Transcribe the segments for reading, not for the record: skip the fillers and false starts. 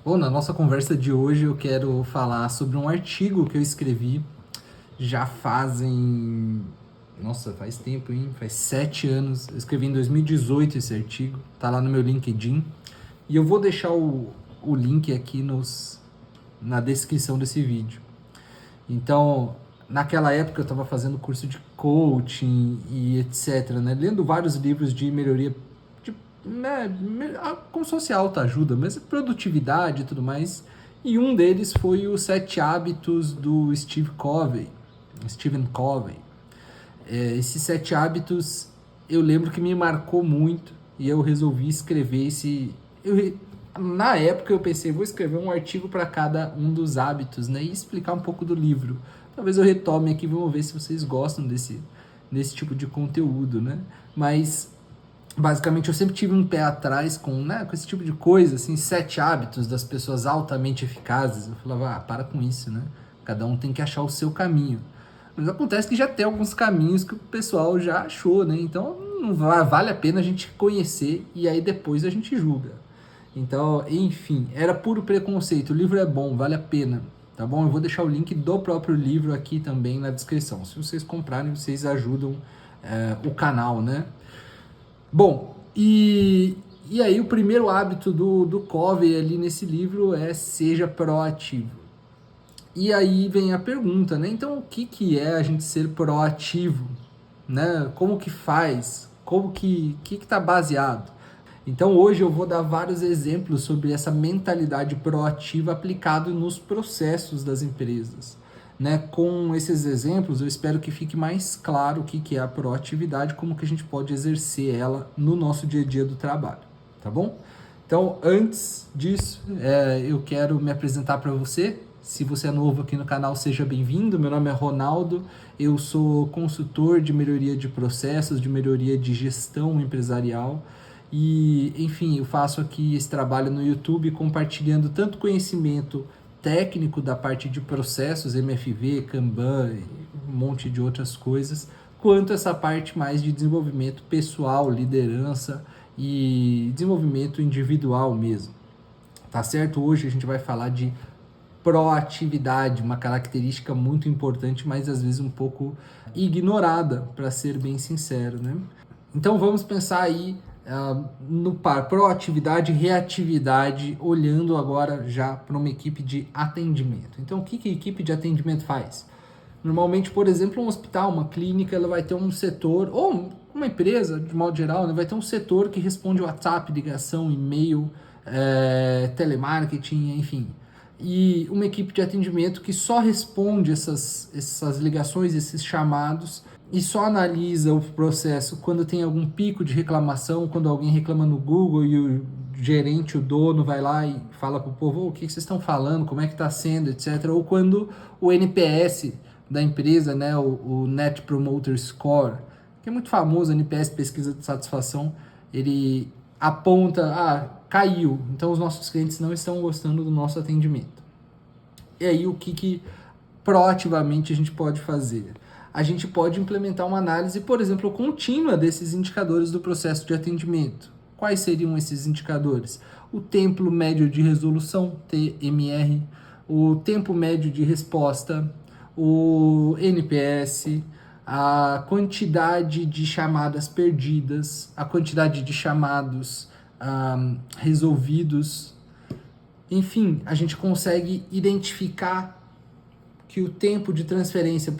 Bom, na nossa conversa de hoje eu quero falar sobre um artigo que eu escrevi já fazem... Nossa, faz tempo, hein? Faz 7 anos. Eu escrevi em 2018 esse artigo, tá lá no meu LinkedIn. E eu vou deixar o link aqui na descrição desse vídeo. Então, naquela época eu estava fazendo curso de coaching e etc, né? Lendo vários livros de melhoria, né? Como se fosse autoajuda, mas produtividade e tudo mais. E um deles foi os 7 hábitos do Stephen Covey. Esses 7 hábitos eu lembro que me marcou muito e eu resolvi escrever na época eu pensei, vou escrever um artigo para cada um dos hábitos, né? E explicar um pouco do livro. Talvez eu retome aqui, vamos ver se vocês gostam desse tipo de conteúdo, né? Mas basicamente eu sempre tive um pé atrás com esse tipo de coisa, assim, 7 hábitos das pessoas altamente eficazes. Eu falava, para com isso, né? Cada um tem que achar o seu caminho. Mas acontece que já tem alguns caminhos que o pessoal já achou, né? Então não vale a pena a gente conhecer e aí depois a gente julga. Então, enfim, era puro preconceito. O livro é bom, vale a pena, tá bom? Eu vou deixar o link do próprio livro aqui também na descrição. Se vocês comprarem, vocês ajudam o canal, né? Bom, e aí o primeiro hábito do Covey ali nesse livro é seja proativo. E aí vem a pergunta, né? Então, o que é a gente ser proativo? Né? Como que faz? Como que está baseado? Então, hoje eu vou dar vários exemplos sobre essa mentalidade proativa aplicada nos processos das empresas. Né? Com esses exemplos, eu espero que fique mais claro o que é a proatividade, como que a gente pode exercer ela no nosso dia a dia do trabalho, tá bom? Então, antes disso, eu quero me apresentar para você. Se você é novo aqui no canal, seja bem-vindo. Meu nome é Ronaldo, eu sou consultor de melhoria de processos, de melhoria de gestão empresarial. E, enfim, eu faço aqui esse trabalho no YouTube compartilhando tanto conhecimento técnico da parte de processos, MFV, Kanban, um monte de outras coisas, quanto essa parte mais de desenvolvimento pessoal, liderança e desenvolvimento individual mesmo. Tá certo? Hoje a gente vai falar de proatividade, uma característica muito importante, mas às vezes um pouco ignorada, para ser bem sincero, né? Então vamos pensar aí no par proatividade e reatividade, olhando agora já para uma equipe de atendimento. Então o que a equipe de atendimento faz? Normalmente, por exemplo, um hospital, uma clínica, ela vai ter um setor, ou uma empresa, de modo geral, né, vai ter um setor que responde WhatsApp, ligação, e-mail, telemarketing, enfim. E uma equipe de atendimento que só responde essas ligações, esses chamados, e só analisa o processo quando tem algum pico de reclamação, quando alguém reclama no Google e o gerente, o dono, vai lá e fala para o povo, o que vocês estão falando, como é que está sendo, etc. Ou quando o NPS da empresa, né, o Net Promoter Score, que é muito famoso, a NPS, pesquisa de satisfação, ele aponta, caiu, então os nossos clientes não estão gostando do nosso atendimento. E aí o que proativamente a gente pode fazer? A gente pode implementar uma análise, por exemplo, contínua desses indicadores do processo de atendimento. Quais seriam esses indicadores? O tempo médio de resolução, TMR, o tempo médio de resposta, o NPS, a quantidade de chamadas perdidas, a quantidade de chamados resolvidos. Enfim, a gente consegue identificar que o tempo de transferência,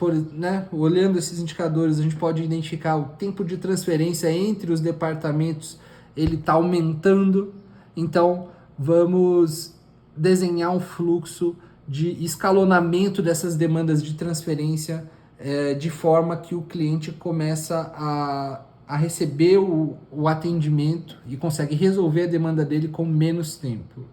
olhando esses indicadores, a gente pode identificar o tempo de transferência entre os departamentos, ele está aumentando. Então, vamos desenhar um fluxo de escalonamento dessas demandas de transferência de forma que o cliente começa a receber o atendimento e consegue resolver a demanda dele com menos tempo.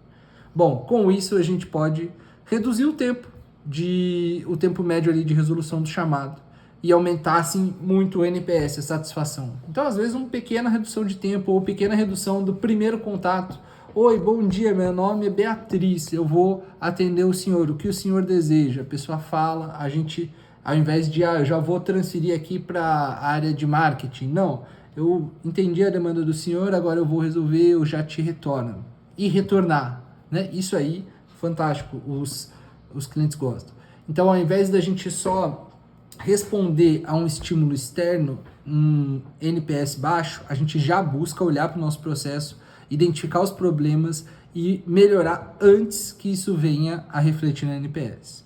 Bom, com isso a gente pode reduzir o tempo médio ali de resolução do chamado e aumentar assim muito o NPS, a satisfação. Então, às vezes, uma pequena redução de tempo ou pequena redução do primeiro contato. Oi, bom dia, meu nome é Beatriz, eu vou atender o senhor, o que o senhor deseja? A pessoa fala, a gente, ao invés de, eu já vou transferir aqui para a área de marketing, não, eu entendi a demanda do senhor, agora eu vou resolver, eu já te retorno. E retornar. né? Isso aí, fantástico, os clientes gostam. Então, ao invés da gente só responder a um estímulo externo, um NPS baixo, a gente já busca olhar para o nosso processo, identificar os problemas e melhorar antes que isso venha a refletir no NPS.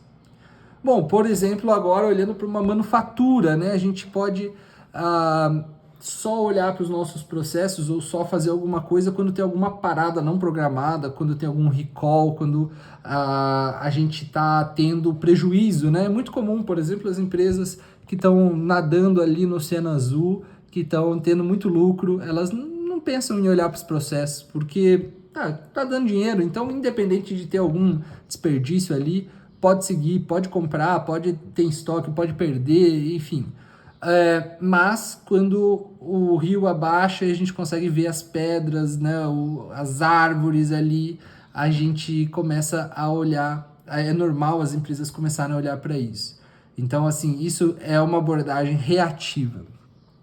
Bom, por exemplo, agora olhando para uma manufatura, né, a gente pode só olhar para os nossos processos ou só fazer alguma coisa quando tem alguma parada não programada, quando tem algum recall, quando a gente está tendo prejuízo, né? É muito comum, por exemplo, as empresas que estão nadando ali no Oceano Azul, que estão tendo muito lucro, elas não pensam em olhar para os processos, porque tá dando dinheiro, então independente de ter algum desperdício ali, pode seguir, pode comprar, pode ter estoque, pode perder, enfim. Mas quando o rio abaixa e a gente consegue ver as pedras, né, as árvores ali, a gente começa a olhar, é normal as empresas começarem a olhar para isso. Então, assim, isso é uma abordagem reativa.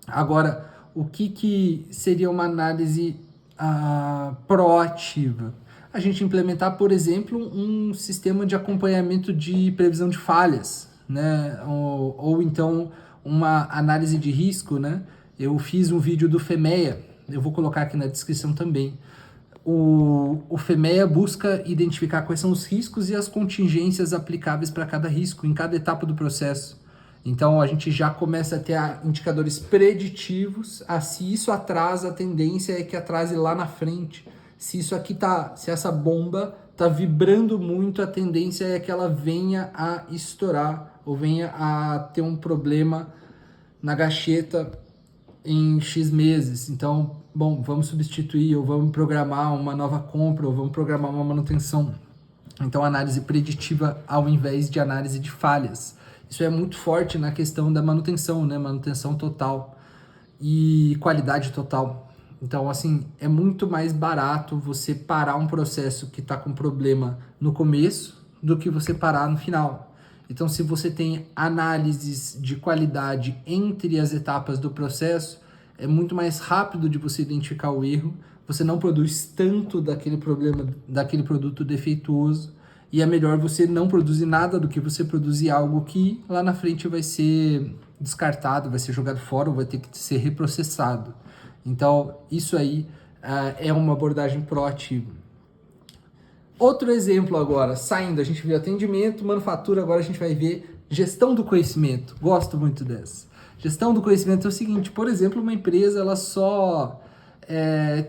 Agora, o que seria uma análise proativa? A gente implementar, por exemplo, um sistema de acompanhamento de previsão de falhas, né? Ou então uma análise de risco, né? Eu fiz um vídeo do FEMEA, eu vou colocar aqui na descrição também. O FEMEA busca identificar quais são os riscos e as contingências aplicáveis para cada risco, em cada etapa do processo. Então, a gente já começa a ter indicadores preditivos, se isso atrasa, a tendência é que atrase lá na frente. Se essa bomba tá vibrando muito, a tendência é que ela venha a estourar ou venha a ter um problema na gacheta em X meses. Então, bom, vamos substituir ou vamos programar uma nova compra ou vamos programar uma manutenção. Então, análise preditiva ao invés de análise de falhas. Isso é muito forte na questão da manutenção, né? Manutenção total e qualidade total. Então, assim, é muito mais barato você parar um processo que está com problema no começo do que você parar no final. Então, se você tem análises de qualidade entre as etapas do processo, é muito mais rápido de você identificar o erro, você não produz tanto daquele problema, daquele produto defeituoso, e é melhor você não produzir nada do que você produzir algo que lá na frente vai ser descartado, vai ser jogado fora ou vai ter que ser reprocessado. Então, isso aí é uma abordagem proativa. Outro exemplo agora, saindo, a gente viu atendimento, manufatura, agora a gente vai ver gestão do conhecimento. Gosto muito dessa. Gestão do conhecimento é o seguinte, por exemplo, uma empresa ela só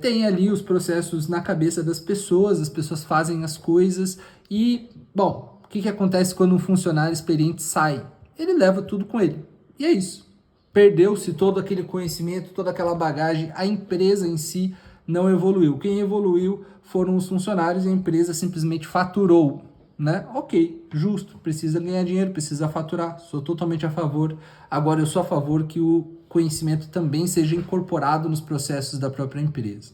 tem ali os processos na cabeça das pessoas, as pessoas fazem as coisas e, bom, o que acontece quando um funcionário experiente sai? Ele leva tudo com ele. E é isso. Perdeu-se todo aquele conhecimento, toda aquela bagagem, a empresa em si não evoluiu. Quem evoluiu foram os funcionários e a empresa simplesmente faturou, né? Ok, justo, precisa ganhar dinheiro, precisa faturar, sou totalmente a favor. Agora eu sou a favor que o conhecimento também seja incorporado nos processos da própria empresa.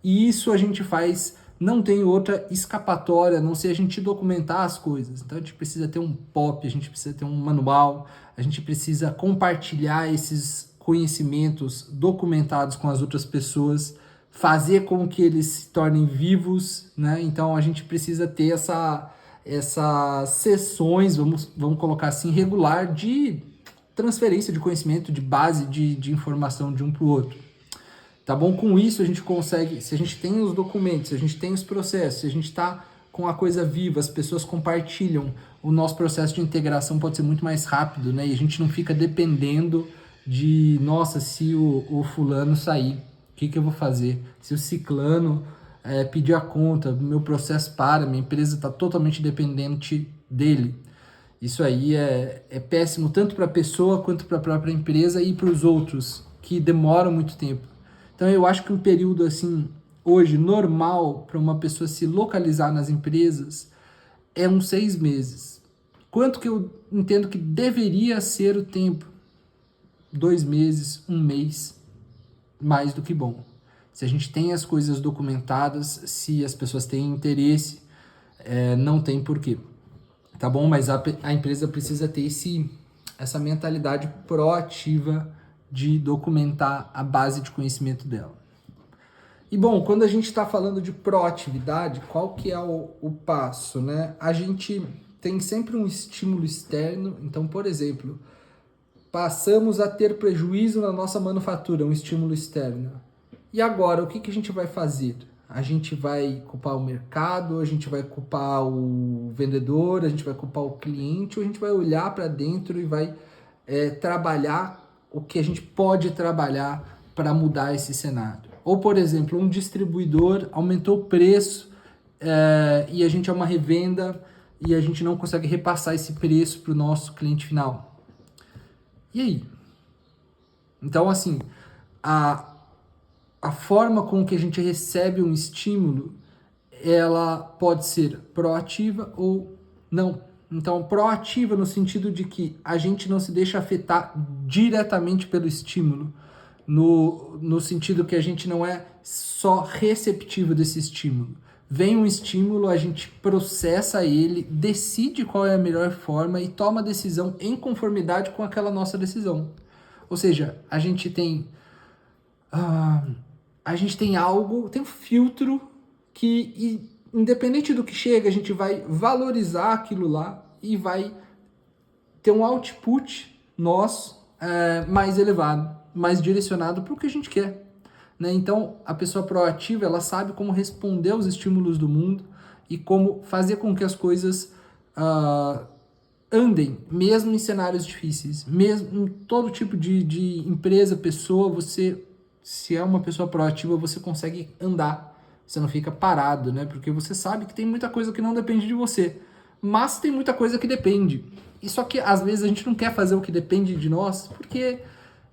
E isso a gente faz, não tem outra escapatória, a não ser a gente documentar as coisas. Então a gente precisa ter um POP, a gente precisa ter um manual, a gente precisa compartilhar esses conhecimentos documentados com as outras pessoas, fazer com que eles se tornem vivos, né? Então a gente precisa ter essas sessões, vamos colocar assim, regular de transferência de conhecimento, de base de informação de um para o outro. Tá bom? Com isso a gente consegue, se a gente tem os documentos, se a gente tem os processos, se a gente está com a coisa viva, as pessoas compartilham, o nosso processo de integração pode ser muito mais rápido, né? E a gente não fica dependendo de, nossa, se o fulano sair, o que eu vou fazer? Se o ciclano pedir a conta, meu processo para, minha empresa está totalmente dependente dele. Isso aí é péssimo tanto para a pessoa quanto para a própria empresa e para os outros, que demoram muito tempo. Então eu acho que um período assim, hoje, normal para uma pessoa se localizar nas empresas é uns 6 meses. Quanto que eu entendo que deveria ser o tempo? 2 meses, 1 mês, mais do que bom. Se a gente tem as coisas documentadas, se as pessoas têm interesse, não tem porquê. Tá bom? Mas a empresa precisa ter essa mentalidade proativa de documentar a base de conhecimento dela. E bom, quando a gente está falando de proatividade, qual que é o passo, né? A gente tem sempre um estímulo externo. Então, por exemplo, passamos a ter prejuízo na nossa manufatura, um estímulo externo. E agora, o que, que a gente vai fazer? A gente vai culpar o mercado, a gente vai culpar o vendedor, a gente vai culpar o cliente, ou a gente vai olhar para dentro e vai trabalhar o que a gente pode trabalhar para mudar esse cenário. Ou, por exemplo, um distribuidor aumentou o preço e a gente é uma revenda e a gente não consegue repassar esse preço para o nosso cliente final. E aí? Então, assim, a forma com que a gente recebe um estímulo, ela pode ser proativa ou não. Então, proativa no sentido de que a gente não se deixa afetar diretamente pelo estímulo, no sentido que a gente não é só receptivo desse estímulo. Vem um estímulo, a gente processa ele, decide qual é a melhor forma e toma a decisão em conformidade com aquela nossa decisão. Ou seja, a gente tem algo, tem um filtro que, independente do que chega, a gente vai valorizar aquilo lá e vai ter um output nosso mais elevado, mais direcionado para o que a gente quer. Né? Então, a pessoa proativa, ela sabe como responder aos estímulos do mundo e como fazer com que as coisas andem, mesmo em cenários difíceis, mesmo em todo tipo de empresa, pessoa, você, se é uma pessoa proativa, você consegue andar, você não fica parado, né? Porque você sabe que tem muita coisa que não depende de você, mas tem muita coisa que depende. E só que às vezes a gente não quer fazer o que depende de nós, porque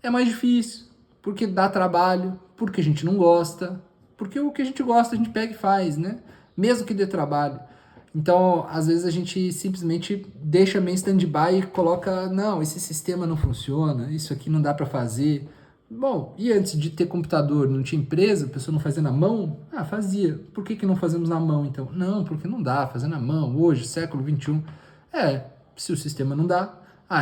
é mais difícil, porque dá trabalho, porque a gente não gosta, porque o que a gente gosta a gente pega e faz, né? Mesmo que dê trabalho. Então, às vezes a gente simplesmente deixa meio stand-by e coloca, não, esse sistema não funciona, isso aqui não dá para fazer. Bom, e antes de ter computador, não tinha empresa, a pessoa não fazia na mão? Ah, fazia. Por que não fazemos na mão, então? Não, porque não dá, fazer na mão, hoje, século XXI. Se o sistema não dá,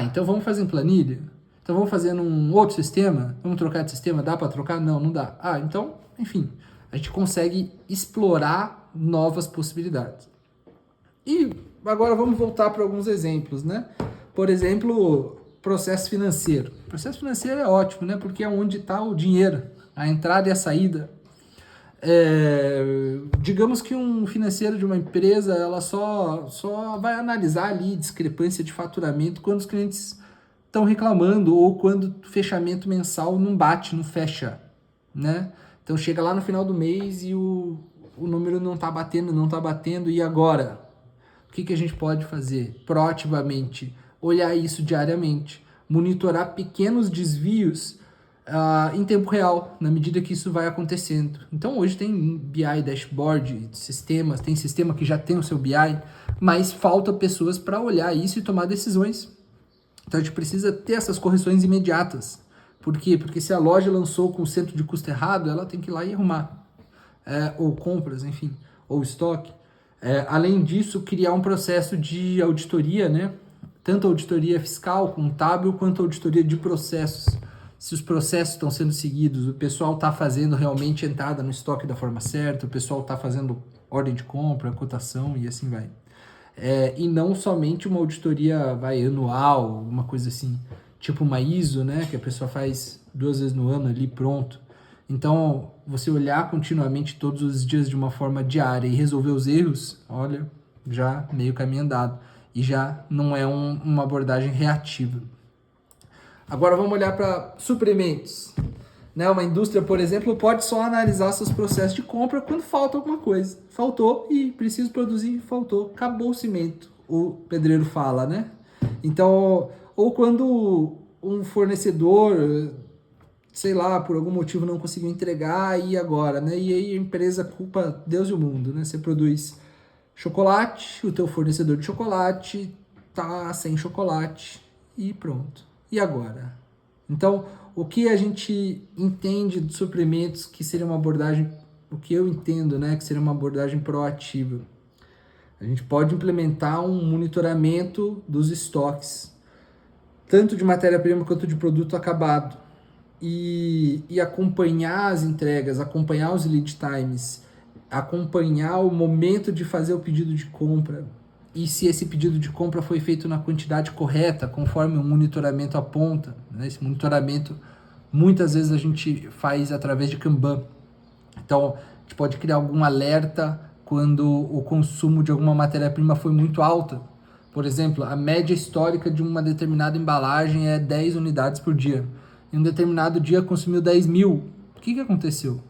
então vamos fazer em planilha? Então vamos fazer num outro sistema? Vamos trocar de sistema? Dá para trocar? Não, não dá. Então, enfim, a gente consegue explorar novas possibilidades. E agora vamos voltar para alguns exemplos, né? Por exemplo, processo financeiro. O processo financeiro é ótimo, né? Porque é onde está o dinheiro, a entrada e a saída. Digamos que um financeiro de uma empresa, ela só vai analisar ali discrepância de faturamento quando os clientes estão reclamando ou quando o fechamento mensal não bate, não fecha, né? Então chega lá no final do mês e o número não está batendo, e agora? O que a gente pode fazer? Proativamente, olhar isso diariamente, monitorar pequenos desvios em tempo real, na medida que isso vai acontecendo. Então hoje tem BI, dashboard, sistemas, tem sistema que já tem o seu BI, mas falta pessoas para olhar isso e tomar decisões. Então a gente precisa ter essas correções imediatas. Por quê? Porque se a loja lançou com o centro de custo errado, ela tem que ir lá e arrumar. Ou compras, enfim, ou estoque. Além disso, criar um processo de auditoria, né? Tanto auditoria fiscal, contábil, quanto auditoria de processos. Se os processos estão sendo seguidos, o pessoal está fazendo realmente entrada no estoque da forma certa, o pessoal está fazendo ordem de compra, cotação e assim vai. E não somente uma auditoria anual, uma coisa assim, tipo uma ISO, né? Que a pessoa faz 2 vezes no ano ali, pronto. Então, você olhar continuamente todos os dias de uma forma diária e resolver os erros, olha, já meio caminho andado. E já não é uma abordagem reativa. Agora vamos olhar para suprimentos. Né? Uma indústria, por exemplo, pode só analisar seus processos de compra quando falta alguma coisa. Faltou e preciso produzir, faltou, acabou o cimento, o pedreiro fala, né? Então, ou quando um fornecedor, sei lá, por algum motivo não conseguiu entregar, e agora, né? E aí a empresa culpa Deus e o mundo, né? Você produz chocolate, o teu fornecedor de chocolate tá sem chocolate e pronto. E agora? Então, o que a gente entende de suprimentos que seria uma abordagem, o que eu entendo, né, que seria uma abordagem proativa? A gente pode implementar um monitoramento dos estoques, tanto de matéria-prima quanto de produto acabado. e acompanhar as entregas, acompanhar os lead times, acompanhar o momento de fazer o pedido de compra e se esse pedido de compra foi feito na quantidade correta, conforme o monitoramento aponta, né? Esse monitoramento muitas vezes a gente faz através de Kanban. Então, a gente pode criar algum alerta quando o consumo de alguma matéria-prima foi muito alta. Por exemplo, a média histórica de uma determinada embalagem é 10 unidades por dia. Em um determinado dia consumiu 10 mil. O que aconteceu?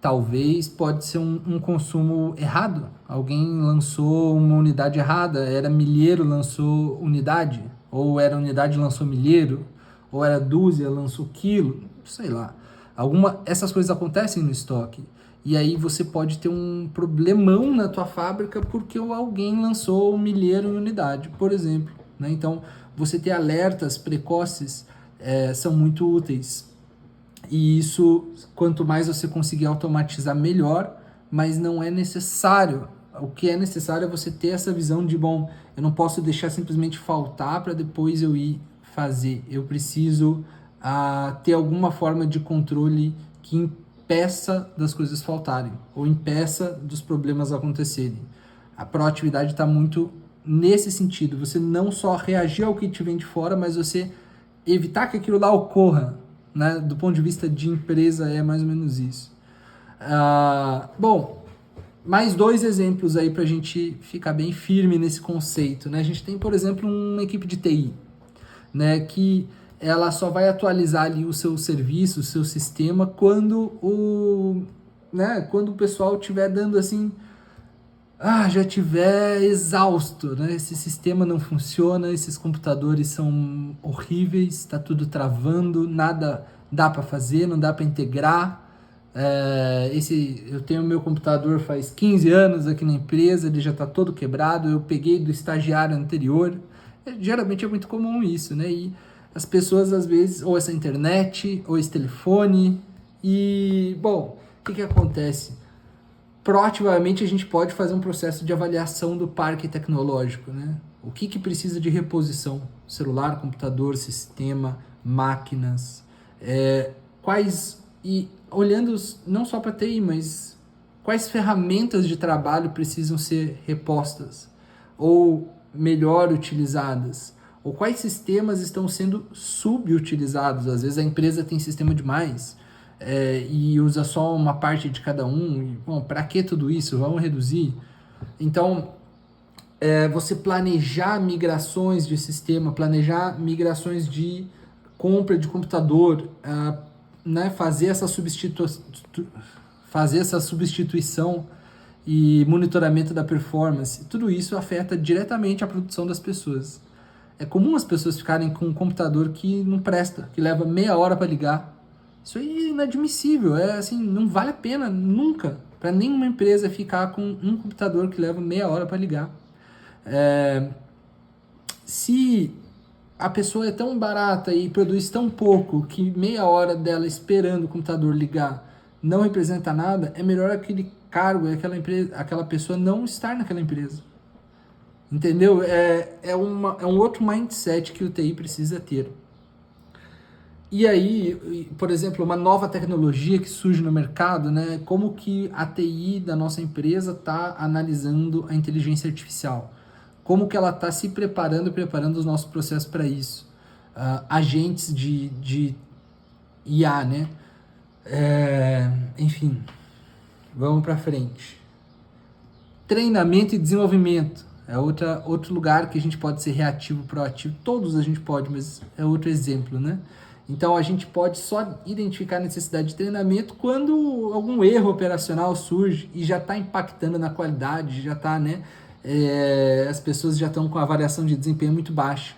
Talvez pode ser um consumo errado. Alguém lançou uma unidade errada, era milheiro, lançou unidade, ou era unidade, lançou milheiro, ou era dúzia, lançou quilo, sei lá. Essas coisas acontecem no estoque. E aí você pode ter um problemão na tua fábrica porque alguém lançou um milheiro em unidade, por exemplo, né? Então, você ter alertas precoces são muito úteis. E isso, quanto mais você conseguir automatizar, melhor, mas não é necessário. O que é necessário é você ter essa visão de, bom, eu não posso deixar simplesmente faltar para depois eu ir fazer. Eu preciso ter alguma forma de controle que impeça das coisas faltarem, ou impeça dos problemas acontecerem. A proatividade está muito nesse sentido. Você não só reagir ao que te vem de fora, mas você evitar que aquilo lá ocorra. Né? Do ponto de vista de empresa é mais ou menos isso. Bom, mais 2 exemplos aí para a gente ficar bem firme nesse conceito. Né? A gente tem, por exemplo, uma equipe de TI, né, que ela só vai atualizar ali o seu serviço, o seu sistema, quando o pessoal estiver dando assim, já estiver exausto, né? Esse sistema não funciona, esses computadores são horríveis, está tudo travando, nada dá para fazer, não dá para integrar. Eu tenho meu computador faz 15 anos aqui na empresa, ele já está todo quebrado, eu peguei do estagiário anterior. Geralmente é muito comum isso, né? E as pessoas às vezes, ou essa internet, ou esse telefone, e, bom, o que acontece? Proativamente a gente pode fazer um processo de avaliação do parque tecnológico, né? O que precisa de reposição? Celular, computador, sistema, máquinas, olhando não só para TI, mas quais ferramentas de trabalho precisam ser repostas ou melhor utilizadas, ou quais sistemas estão sendo subutilizados. Às vezes a empresa tem sistema demais, e usa só uma parte de cada um. E, bom, para que tudo isso? Vamos reduzir. Então, você planejar migrações de sistema, planejar migrações de compra de computador, né, fazer essa substituição e monitoramento da performance, tudo isso afeta diretamente a produção das pessoas. É comum as pessoas ficarem com um computador que não presta, que leva meia hora para ligar. Isso aí é inadmissível, não vale a pena nunca para nenhuma empresa ficar com um computador que leva meia hora para ligar. Se a pessoa é tão barata e produz tão pouco que meia hora dela esperando o computador ligar não representa nada, é melhor aquele cargo, aquela pessoa não estar naquela empresa. Entendeu? É um outro mindset que o TI precisa ter. E aí, por exemplo, uma nova tecnologia que surge no mercado, né? Como que a TI da nossa empresa está analisando a inteligência artificial? Como que ela está se preparando os nossos processos para isso? Agentes de IA, né? Enfim, vamos para frente. Treinamento e desenvolvimento. É outro lugar que a gente pode ser reativo, proativo. Todos a gente pode, mas é outro exemplo, né? Então, a gente pode só identificar a necessidade de treinamento quando algum erro operacional surge e já está impactando na qualidade, já está, né? As pessoas já estão com a variação de desempenho muito baixa.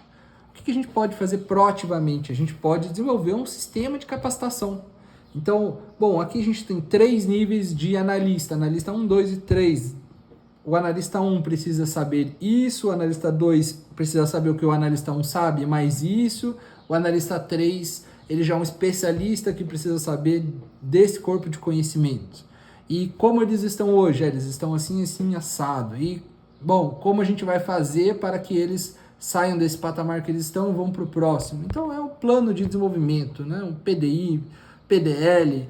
O que a gente pode fazer proativamente? A gente pode desenvolver um sistema de capacitação. Então, bom, aqui a gente tem 3 níveis de analista. Analista 1, 2 e 3. O analista 1 precisa saber isso, o analista 2 precisa saber o que o analista 1 sabe, mais isso. O analista 3, ele já é um especialista que precisa saber desse corpo de conhecimento. E como eles estão hoje? Eles estão assim, assado. E, bom, como a gente vai fazer para que eles saiam desse patamar que eles estão e vão para o próximo. Então, é um plano de desenvolvimento, né? Um PDI, PDL,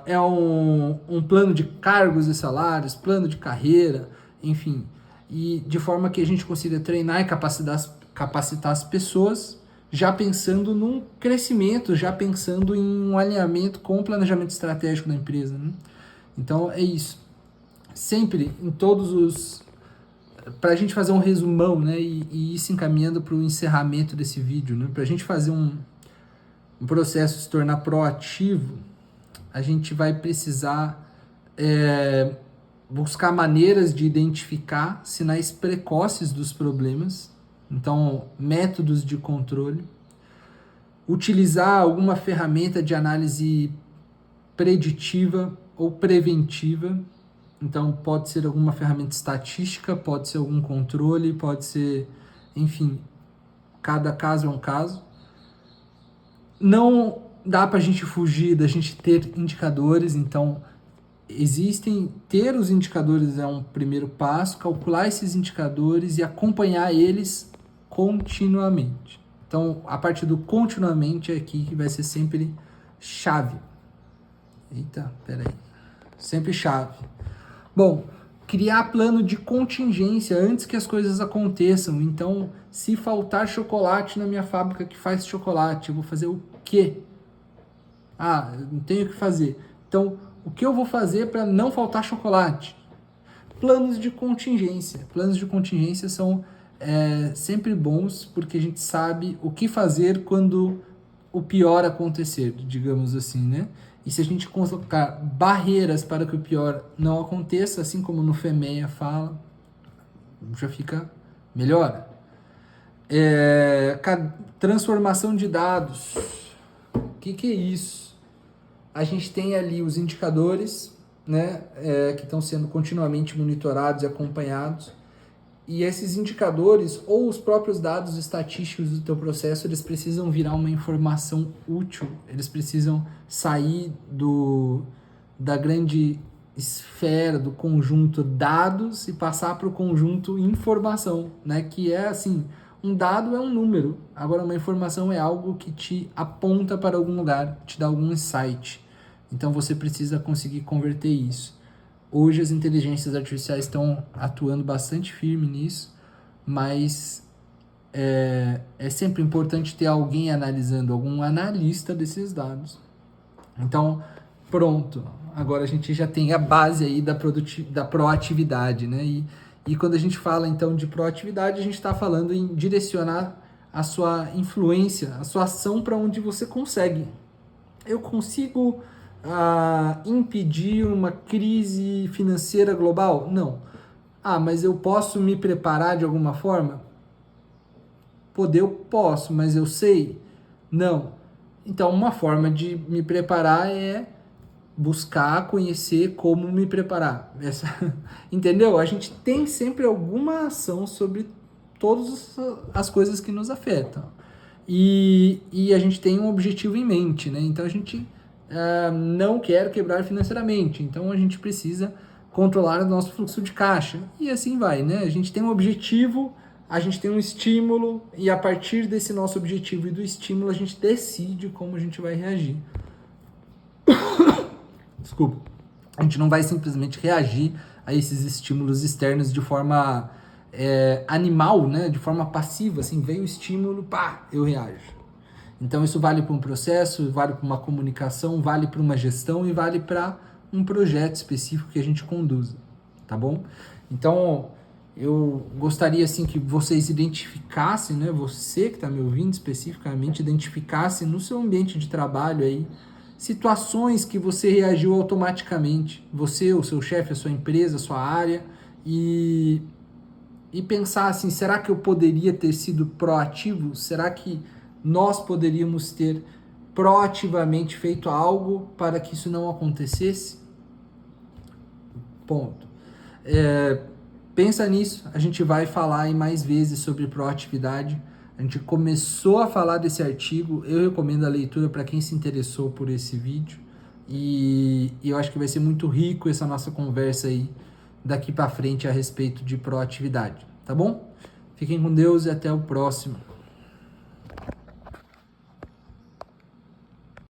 é um plano de cargos e salários, plano de carreira, enfim, e de forma que a gente consiga treinar e capacitar as pessoas, já pensando num crescimento, já pensando em um alinhamento com o planejamento estratégico da empresa, né? Então, é isso. Sempre, em todos os... Para a gente fazer um resumão, né, e ir se encaminhando para o encerramento desse vídeo, né, para a gente fazer um processo se tornar proativo, a gente vai precisar buscar maneiras de identificar sinais precoces dos problemas, então métodos de controle, utilizar alguma ferramenta de análise preditiva ou preventiva, então pode ser alguma ferramenta estatística, pode ser algum controle, pode ser, enfim, cada caso é um caso. Não dá para a gente fugir da gente ter indicadores, então ter os indicadores é um primeiro passo, calcular esses indicadores e acompanhar eles continuamente. Então, a partir do continuamente é aqui que vai ser sempre chave. Eita, peraí. Sempre chave. Bom, criar plano de contingência antes que as coisas aconteçam. Então, se faltar chocolate na minha fábrica que faz chocolate, eu vou fazer o quê? Ah, eu não tenho o que fazer. Então, o que eu vou fazer para não faltar chocolate? Planos de contingência. Planos de contingência são sempre bons porque a gente sabe o que fazer quando o pior acontecer, digamos assim, né? E se a gente colocar barreiras para que o pior não aconteça, assim como no FEMEA fala, já fica melhor. Transformação de dados. O que é isso? A gente tem ali os indicadores, né, que estão sendo continuamente monitorados e acompanhados. E esses indicadores ou os próprios dados estatísticos do teu processo, eles precisam virar uma informação útil, eles precisam sair da grande esfera, do conjunto dados e passar para o conjunto informação, né? Que é assim, um dado é um número, agora uma informação é algo que te aponta para algum lugar, te dá algum insight. Então você precisa conseguir converter isso. Hoje as inteligências artificiais estão atuando bastante firme nisso, mas é sempre importante ter alguém analisando, algum analista desses dados. Então, pronto, agora a gente já tem a base aí da proatividade, né? E quando a gente fala então de proatividade, a gente está falando em direcionar a sua influência, a sua ação para onde você consegue. Eu consigo impedir uma crise financeira global? Não. Mas eu posso me preparar de alguma forma? Eu posso, mas eu sei? Não. Então, uma forma de me preparar é buscar, conhecer como me preparar. Entendeu? A gente tem sempre alguma ação sobre todas as coisas que nos afetam. E a gente tem um objetivo em mente, né? Então, a gente não quer quebrar financeiramente. Então, a gente precisa controlar o nosso fluxo de caixa. E assim vai, né? A gente tem um objetivo, a gente tem um estímulo, e a partir desse nosso objetivo e do estímulo, a gente decide como a gente vai reagir. Desculpa. A gente não vai simplesmente reagir a esses estímulos externos de forma animal, né? De forma passiva, assim, veio o estímulo, pá, eu reajo. Então isso vale para um processo, vale para uma comunicação, vale para uma gestão e vale para um projeto específico que a gente conduza, tá bom? Então eu gostaria assim que vocês identificassem, né? Você que está me ouvindo especificamente, identificasse no seu ambiente de trabalho aí situações que você reagiu automaticamente, você, o seu chefe, a sua empresa, a sua área, e pensar assim, será que eu poderia ter sido proativo? Será que nós poderíamos ter proativamente feito algo para que isso não acontecesse? Ponto. Pensa nisso, a gente vai falar aí mais vezes sobre proatividade. A gente começou a falar desse artigo, eu recomendo a leitura para quem se interessou por esse vídeo. E eu acho que vai ser muito rico essa nossa conversa aí daqui para frente a respeito de proatividade, tá bom? Fiquem com Deus e até o próximo.